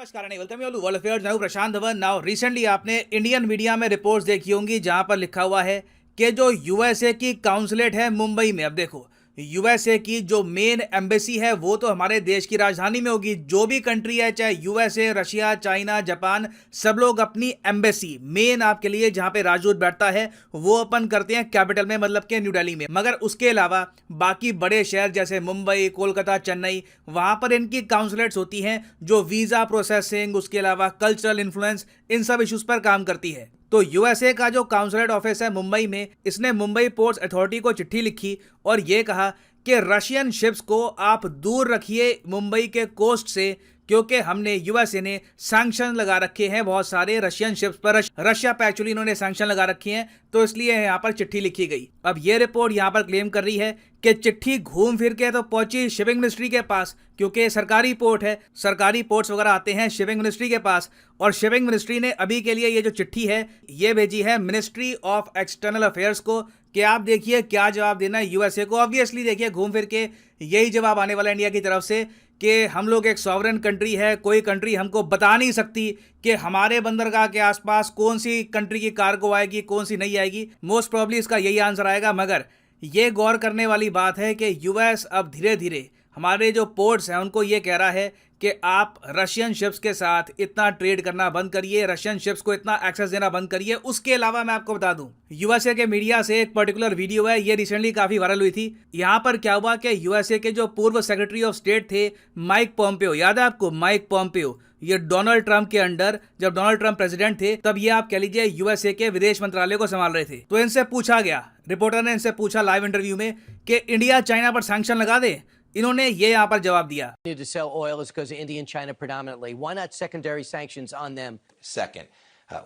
नमस्कार and welcome you all world affairs. Now Prashant Dhawan. Now recently आपने Indian media में reports देखी होंगी जहां पर लिखा हुआ है कि जो यूएसए की काउंसलेट है मुंबई में, अब देखो यूएसए की जो मेन एम्बेसी है वो तो हमारे देश की राजधानी में होगी। जो भी कंट्री है, चाहे यूएसए, रशिया, चाइना, जापान, सब लोग अपनी एम्बेसी मेन आपके लिए जहां पे राजदूत बैठता है वो अपन करते हैं कैपिटल में, मतलब के न्यू दिल्ली में। मगर उसके अलावा बाकी बड़े शहर जैसे मुंबई, कोलकाता, चेन्नई, वहां पर इनकी काउंसलेट्स होती हैं जो वीजा प्रोसेसिंग, उसके अलावा कल्चरल इन्फ्लुएंस, इन सब इश्यूज पर काम करती है। तो यूएसए का जो काउंसलेट ऑफिस है मुंबई में, इसने मुंबई पोर्ट्स अथॉरिटी को चिट्ठी लिखी और ये कहा कि रशियन शिप्स को आप दूर रखिए मुंबई के कोस्ट से, क्योंकि हमने यूएसए ने सैंक्शन लगा रखे हैं बहुत सारे रशियन शिप्स पर। रशिया पे एक्चुअली इन्होंने सैंक्शन लगा रखे हैं, तो इसलिए यहाँ पर चिट्ठी लिखी गई। अब ये रिपोर्ट यहाँ पर क्लेम कर रही है कि चिट्ठी घूम फिर के तो पहुंची शिपिंग मिनिस्ट्री के पास, क्योंकि सरकारी पोर्ट है, सरकारी पोर्ट्स वगैरह आते हैं शिपिंग मिनिस्ट्री के पास। और शिपिंग मिनिस्ट्री ने अभी के लिए ये जो चिट्ठी है ये भेजी है मिनिस्ट्री ऑफ एक्सटर्नल अफेयर्स को कि आप देखिए क्या जवाब देना है यूएसए को। ऑब्वियसली देखिए घूम फिर के यही जवाब आने वाला इंडिया की तरफ से कि हम लोग एक सॉवरेन कंट्री है, कोई कंट्री हमको बता नहीं सकती कि हमारे बंदरगाह के आसपास कौन सी कंट्री की कार्गो आएगी, कौन सी नहीं आएगी। मोस्ट प्रॉब्ली इसका यही आंसर आएगा। मगर ये गौर करने वाली बात है कि यूएस अब धीरे धीरे हमारे जो पोर्ट्स हैं उनको ये कह रहा है कि आप रशियन शिप्स के साथ इतना ट्रेड करना बंद करिए, रशियन शिप्स को इतना एक्सेस देना बंद करिए। उसके अलावा मैं आपको बता दूं, यूएसए के मीडिया से एक पर्टिकुलर वीडियो है, ये रिसेंटली काफी वायरल हुई थी। यहां पर क्या हुआ कि यूएसए के जो पूर्व सेक्रेटरी ऑफ स्टेट थे माइक पॉम्पियो, याद है आपको माइक पॉम्पियो, ये डोनाल्ड ट्रंप के अंडर, जब डोनाल्ड ट्रंप प्रेसिडेंट थे तब ये आप कह लीजिए यूएसए के विदेश मंत्रालय को संभाल रहे थे। तो इनसे पूछा गया, रिपोर्टर ने इनसे पूछा लाइव इंटरव्यू में कि इंडिया चाइना पर सैंक्शन लगा दे। इन्होंने ये यहाँ पर जवाब दिया। To sell oil is because of India and China predominantly. Why not secondary sanctions on them? Second,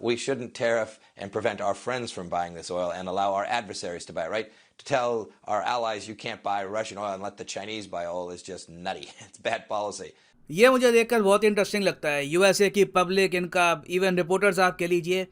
we shouldn't tariff and prevent our friends from buying this oil and allow our adversaries to buy it, right? To tell our allies you can't buy Russian oil and let the Chinese buy oil is just nutty. It's bad policy. ये मुझे देखकर बहुत interesting लगता है। USA की public, इनका even reporters आप कह लीजिए,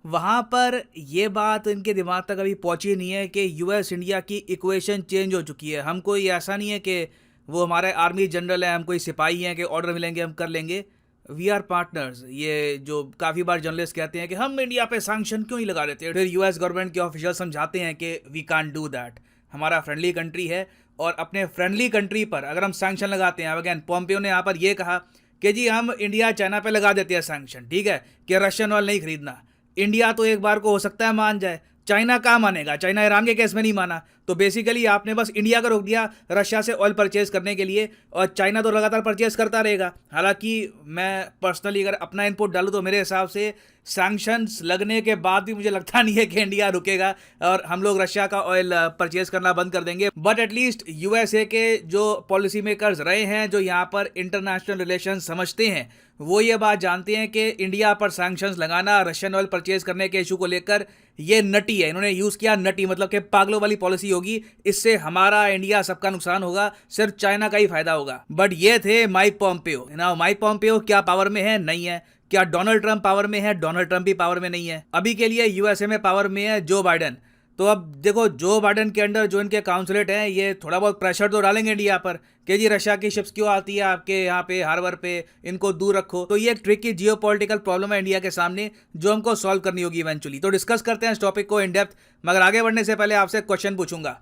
वहाँ पर ये बात इनके दिमाग तक अभी पहुँची नहीं है कि यूएस इंडिया की इक्वेशन चेंज हो चुकी है। हम कोई ऐसा नहीं है कि वो हमारे आर्मी जनरल है, हम कोई सिपाही हैं कि ऑर्डर मिलेंगे हम कर लेंगे। We are partners. ये जो काफ़ी बार जर्नलिस्ट कहते हैं कि हम इंडिया पे सैंक्शन क्यों नहीं लगा रहे थे, फिर यूएस गवर्नमेंट के ऑफिशियल समझाते हैं कि वी कांट डू दैट, हमारा फ्रेंडली कंट्री है और अपने फ्रेंडली कंट्री पर अगर हम सैंक्शन लगाते हैं। अगेन पॉम्पियो ने यहाँ पर यह कहा कि जी हम इंडिया चाइना पे लगा देते हैं सैंक्शन, ठीक है, कि रशियन ऑयल नहीं खरीदना। इंडिया तो एक बार को हो सकता है मान जाए, चाइना कहाँ मानेगा? चाइना ईरान के केस में नहीं माना। तो बेसिकली आपने बस इंडिया को रोक दिया रशिया से ऑयल परचेज करने के लिए, और चाइना तो लगातार परचेज करता रहेगा। हालांकि मैं पर्सनली अगर अपना इनपुट डालूँ तो मेरे हिसाब से सैंक्शंस लगने के बाद भी मुझे लगता नहीं है कि इंडिया रुकेगा और हम लोग रशिया का ऑयल परचेज करना बंद कर देंगे। बट एटलीस्ट यूएसए के जो पॉलिसी मेकर्स रहे हैं, जो यहाँ पर इंटरनेशनल रिलेशन समझते हैं, वो ये बात जानते हैं कि इंडिया पर सैंक्शंस लगाना रशियन ऑयल परचेज करने के इशू को लेकर ये नटी है। इन्होंने यूज़ किया नटी, मतलब कि पागलों वाली पॉलिसी होगी, इससे हमारा इंडिया सबका नुकसान होगा, सिर्फ चाइना का ही फायदा होगा। बट ये थे माइक पॉम्पियो। ना माइक पॉम्पियो क्या पावर में है? नहीं है। क्या डोनाल्ड ट्रंप पावर में है? डोनाल्ड ट्रंप भी पावर में नहीं है। अभी के लिए यूएसए में पावर में है जो बाइडेन। तो अब देखो जो बाइडेन के अंडर जो इनके काउंसलेट हैं ये थोड़ा बहुत प्रेशर तो डालेंगे इंडिया पर कि जी रशिया की शिप्स क्यों आती है आपके यहाँ पे हार्बर पे, इनको दूर रखो। तो ये एक ट्रिकी जियोपॉलिटिकल प्रॉब्लम है इंडिया के सामने जो हमको सॉल्व करनी होगी इवेंचुअली। तो डिस्कस करते हैं इस टॉपिक को इन डेप्थ, मगर आगे बढ़ने से पहले आपसे क्वेश्चन पूछूंगा।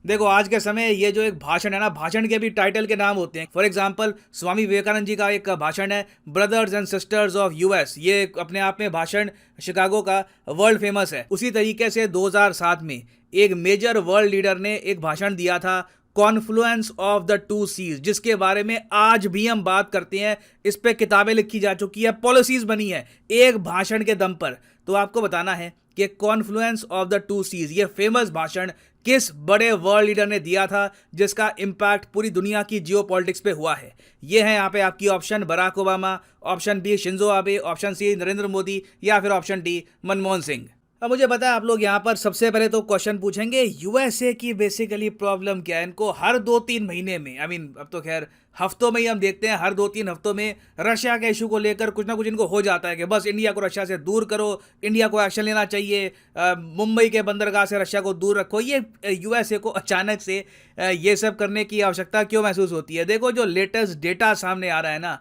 देखो आज के समय ये जो एक भाषण है ना, भाषण के भी टाइटल के नाम होते हैं। फॉर एग्जांपल स्वामी विवेकानंद जी का एक भाषण है brothers and sisters of US, ये अपने आप में भाषण शिकागो का वर्ल्ड फेमस है। उसी तरीके से 2007 में एक मेजर वर्ल्ड लीडर ने एक भाषण दिया था confluence of the two seas, जिसके बारे में आज भी हम बात करते हैं। इस पे किताबें लिखी जा चुकी है, पॉलिसीज बनी है एक भाषण के दम पर। तो आपको बताना है कि confluence of the two seas, ये फेमस भाषण किस बड़े वर्ल्ड लीडर ने दिया था जिसका इम्पैक्ट पूरी दुनिया की जियोपॉलिटिक्स पे हुआ है। ये है यहाँ पे आपकी option Barack Obama, option B Shinzo Abe, option C Narendra Modi, या फिर ऑप्शन डी मनमोहन सिंह। अब मुझे पता है आप लोग यहाँ पर सबसे पहले तो क्वेश्चन पूछेंगे यूएसए की बेसिकली प्रॉब्लम क्या है। इनको हर 2-3 महीने में, अब तो खैर हफ्तों में ही हम देखते हैं, हर 2-3 हफ्तों में रशिया के इशू को लेकर कुछ ना कुछ इनको हो जाता है कि बस इंडिया को रशिया से दूर करो, इंडिया को एक्शन लेना चाहिए, मुंबई के बंदरगाह से रशिया को दूर रखो। ये यूएसए को अचानक से ये सब करने की आवश्यकता क्यों महसूस होती है? देखो जो लेटेस्ट डेटा सामने आ रहा है ना,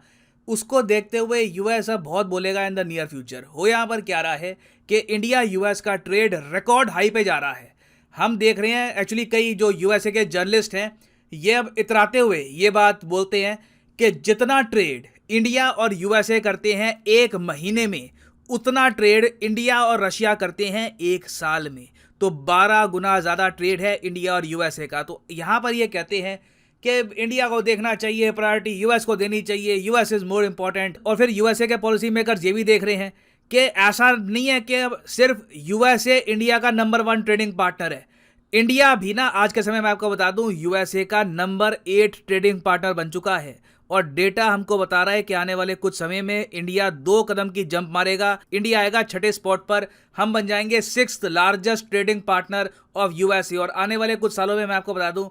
उसको देखते हुए यूएस अब बहुत बोलेगा इन द नियर फ्यूचर। हो यहाँ पर क्या रहा है कि इंडिया यूएस का ट्रेड रिकॉर्ड हाई पे जा रहा है। हम देख रहे हैं एक्चुअली कई जो यूएसए के जर्नलिस्ट हैं ये अब इतराते हुए ये बात बोलते हैं कि जितना ट्रेड इंडिया और यूएसए करते हैं एक महीने में, उतना ट्रेड इंडिया और रशिया करते हैं एक साल में। तो 12 गुना ज़्यादा ट्रेड है इंडिया और यूएसए का। तो यहाँ पर ये कहते हैं कि इंडिया को देखना चाहिए, प्रायोरिटी यूएस को देनी चाहिए, यूएस इज़ मोर इम्पॉर्टेंट। और फिर यूएसए के पॉलिसी मेकर्स ये भी देख रहे हैं कि ऐसा नहीं है कि अब सिर्फ यूएसए इंडिया का नंबर 1 ट्रेडिंग पार्टनर है। इंडिया भी ना आज के समय में आपको बता दूं यूएसए का नंबर 8 ट्रेडिंग पार्टनर बन चुका है। और डेटा हमको बता रहा है कि आने वाले कुछ समय में इंडिया 2 कदम की जंप मारेगा, इंडिया आएगा 6ठे स्पॉट पर, हम बन जाएंगे 6th largest trading partner of USA. और आने वाले कुछ सालों में मैं आपको बता दूं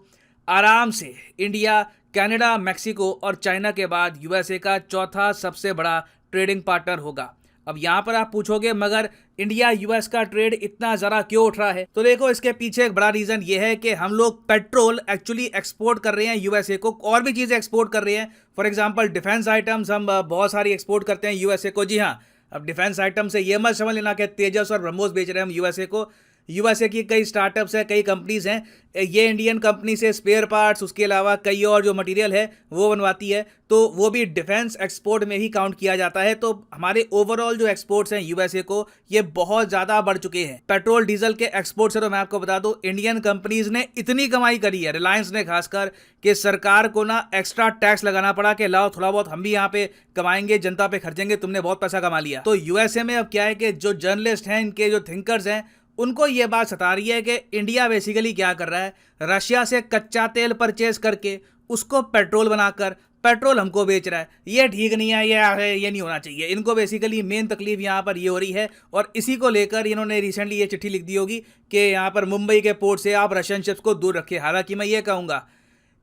आराम से इंडिया, कनाडा, मैक्सिको और चाइना के बाद यूएसए का चौथा सबसे बड़ा ट्रेडिंग पार्टनर होगा। अब यहाँ पर आप पूछोगे मगर इंडिया यूएस का ट्रेड इतना ज़रा क्यों उठ रहा है? तो देखो इसके पीछे एक बड़ा रीज़न ये है कि हम लोग पेट्रोल एक्चुअली एक्सपोर्ट कर रहे हैं यूएसए को, और भी चीज़ें एक्सपोर्ट कर रहे हैं। फॉर एग्जांपल डिफेंस आइटम्स हम बहुत सारी एक्सपोर्ट करते हैं यूएसए को। जी हाँ, अब डिफेंस आइटम से ये मत समझ लेना कि तेजस और ब्रह्मोस बेच रहे हैं हम यूएसए को। यूएसए की कई स्टार्टअप्स हैं, कई कंपनीज हैं, ये इंडियन कंपनी से स्पेयर पार्ट्स, उसके अलावा कई और जो मटेरियल है वो बनवाती है, तो वो भी डिफेंस एक्सपोर्ट में ही काउंट किया जाता है। तो हमारे ओवरऑल जो एक्सपोर्ट्स हैं यूएसए को ये बहुत ज़्यादा बढ़ चुके हैं। पेट्रोल डीजल के एक्सपोर्ट से तो मैं आपको बता दूं इंडियन कंपनीज ने इतनी कमाई करी है, रिलायंस ने खासकर, कि सरकार को ना एक्स्ट्रा टैक्स लगाना पड़ा कि लाओ थोड़ा बहुत हम भी यहाँ पे कमाएंगे, जनता पे खर्चेंगे, तुमने बहुत पैसा कमा लिया। तो यूएसए में अब क्या है कि जो जर्नलिस्ट हैं, इनके जो थिंकर्स हैं, उनको ये बात सता रही है कि इंडिया बेसिकली क्या कर रहा है, रशिया से कच्चा तेल परचेज करके उसको पेट्रोल बनाकर पेट्रोल हमको बेच रहा है। ये ठीक नहीं है, ये नहीं होना चाहिए। इनको बेसिकली मेन तकलीफ यहाँ पर ये हो रही है और इसी को लेकर इन्होंने रिसेंटली ये चिट्ठी लिख दी होगी कि यहाँ पर मुंबई के पोर्ट से आप रशियन शिप्स को दूर रखें। हालांकि मैं ये कहूँगा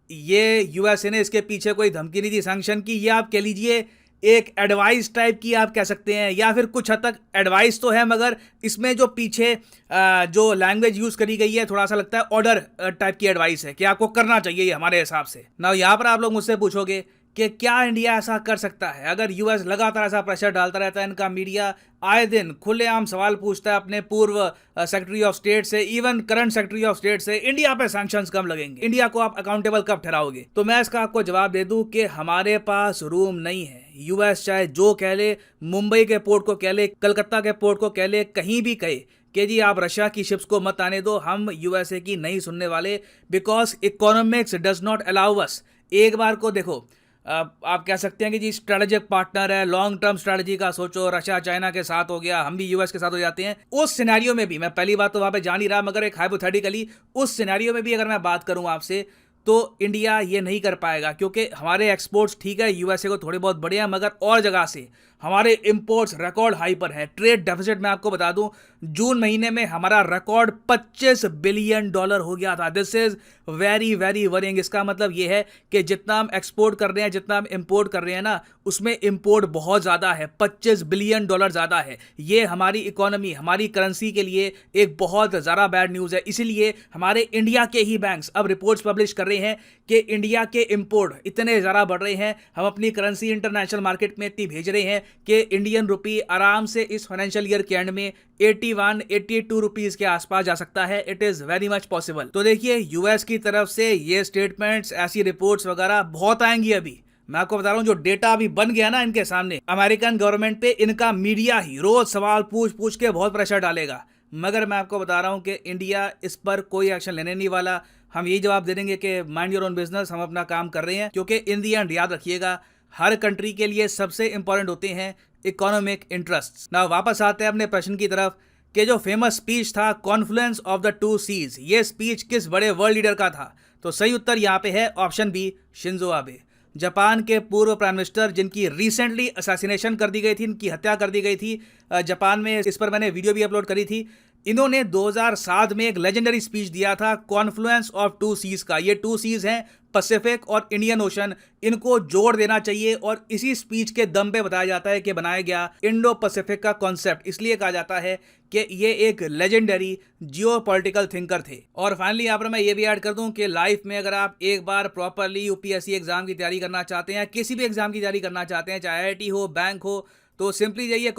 ये यूएसए ने इसके पीछे कोई धमकी नहीं दी सैंक्शन की, ये आप कह लीजिए एक एडवाइस टाइप की आप कह सकते हैं, या फिर कुछ हद तक एडवाइस तो है मगर इसमें जो पीछे जो लैंग्वेज यूज़ करी गई है थोड़ा सा लगता है ऑर्डर टाइप की एडवाइस है कि आपको करना चाहिए ये हमारे हिसाब से ना। यहाँ पर आप लोग मुझसे पूछोगे कि क्या इंडिया ऐसा कर सकता है? अगर यूएस लगातार ऐसा प्रेशर डालता रहता है, इनका मीडिया आए दिन खुलेआम सवाल पूछता है अपने पूर्व सेक्रेटरी ऑफ स्टेट से, even current secretary of state से, इंडिया पे सैंक्शंस कब लगेंगे, इंडिया को आप अकाउंटेबल कब ठहराओगे? तो मैं इसका आपको जवाब दे दूं कि हमारे पास रूम नहीं है। यूएस चाहे जो कह ले, मुंबई के पोर्ट को कह ले, कलकत्ता के पोर्ट को कह ले, कहीं भी कहे कि जी आप रशिया की शिप्स को मत आने दो, हम यूएसए की नहीं सुनने वाले, because economics does not allow us. एक बार को देखो, आप कह सकते हैं कि जी स्ट्रेटेजिक पार्टनर है, लॉन्ग टर्म स्ट्रेटजी का सोचो, रशिया चाइना के साथ हो गया, हम भी यूएस के साथ हो जाते हैं। उस सिनेरियो में भी, मैं पहली बात तो वहाँ पे जा नहीं रहा मगर एक हाइपोथेटिकली उस सिनेरियो में भी अगर मैं बात करूँ आपसे, तो इंडिया ये नहीं कर पाएगा क्योंकि हमारे एक्सपोर्ट्स ठीक है यूएसए को थोड़े बहुत बढ़े हैं मगर और जगह से हमारे इंपोर्ट्स रिकॉर्ड हाई पर है। ट्रेड डेफिसिट मैं आपको बता दूं जून महीने में हमारा रिकॉर्ड $25 बिलियन हो गया था। This is very very worrying. इसका मतलब ये है कि जितना हम एक्सपोर्ट कर रहे हैं, जितना हम इंपोर्ट कर रहे हैं ना, उसमें इंपोर्ट बहुत ज़्यादा है, $25 बिलियन ज़्यादा है। ये हमारी इकोनॉमी, हमारी करेंसी के लिए एक बहुत ज़्यादा बैड न्यूज़ है। इसीलिए हमारे इंडिया के ही बैंक्स अब रिपोर्ट्स पब्लिश कर रहे हैं कि इंडिया के इंपोर्ट इतने ज़्यादा बढ़ रहे हैं, हम अपनी करेंसी इंटरनेशनल मार्केट में इतनी भेज रहे हैं कि इंडियन रुपी आराम से इस फाइनेंशियल ईयर के एंड में 81-82 रुपीज़ के आसपास जा सकता है। It is very much possible. तो देखिए यूएस की तरफ से ये स्टेटमेंट्स, ऐसी रिपोर्ट्स वगैरह बहुत आएंगी। अभी मैं आपको बता रहा हूँ जो डेटा अभी बन गया ना इनके सामने, अमेरिकन गवर्नमेंट पे इनका मीडिया ही रोज सवाल पूछ पूछ के बहुत प्रेशर डालेगा। मगर मैं आपको बता रहा हूँ कि इंडिया इस पर कोई एक्शन लेने नहीं वाला। हम यही जवाब दे देंगे कि माइंड योर ओन बिजनेस, हम अपना काम कर रहे हैं। क्योंकि इन दी एंड याद रखिएगा, हर कंट्री के लिए सबसे इंपॉर्टेंट होते हैं इकोनॉमिक इंटरेस्ट। ना वापस आते हैं अपने प्रश्न की तरफ कि जो फेमस स्पीच था confluence of the two seas, ये स्पीच किस बड़े वर्ल्ड लीडर का था? तो सही उत्तर यहाँ पे है option B, Shinzo Abe, Japan के पूर्व प्राइम मिनिस्टर जिनकी रिसेंटली असैसिनेशन कर दी गई थी, इनकी हत्या कर दी गई थी जापान में। इस पर मैंने वीडियो भी अपलोड करी थी इन्होंने 2007 में एक लेजेंडरी स्पीच दिया था कॉन्फ्लुएंस ऑफ टू सीज का। ये टू सीज हैं पैसिफिक और इंडियन ओशन, इनको जोड़ देना चाहिए और इसी स्पीच के दम पे बताया जाता है कि बनाया गया इंडो पैसिफिक का कॉन्सेप्ट। इसलिए कहा जाता है कि ये एक लेजेंडरी जियोपॉलिटिकल थिंकर थे। और फाइनली यहाँ पर मैं ये भी ऐड कर दूं कि लाइफ में अगर आप एक बार प्रॉपरली यूपीएससी एग्जाम की तैयारी करना चाहते हैं, किसी भी एग्जाम की तैयारी करना चाहते हैं, चाहे आईआईटी हो, बैंक हो, तो सिंपली जाइए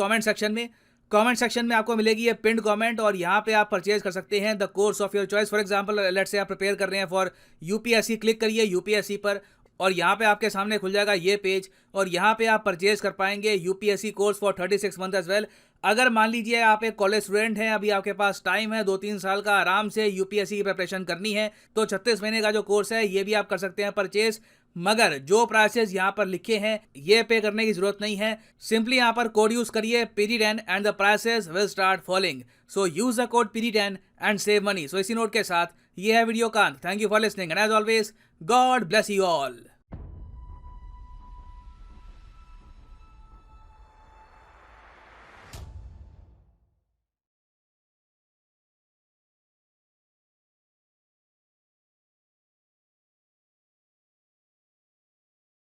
कमेंट सेक्शन में आपको मिलेगी ये पिंड कमेंट और यहाँ पे आप परचेज कर सकते हैं the course of your choice. For example let's say आप प्रिपेयर कर रहे हैं फॉर यूपीएससी, क्लिक करिए यूपीएससी पर और यहाँ पे आपके सामने खुल जाएगा ये पेज और यहाँ पे आप परचेज कर पाएंगे UPSC course for 36 month as well. अगर मान लीजिए आप एक कॉलेज स्टूडेंट हैं, अभी आपके पास टाइम है 2-3 साल का, आराम से यूपीएससी की प्रिपरेशन करनी है, तो 36 महीने का जो कोर्स है ये भी आप कर सकते हैं परचेज। मगर जो प्राइसेस यहाँ पर लिखे हैं ये पे करने की जरूरत नहीं है, सिंपली यहाँ पर कोड यूज करिए PD10 and the prices will start falling. So use the code PD10 and save money. So इसी नोट के साथ ये है वीडियो का अंत। Thank you for listening and as always God bless you all.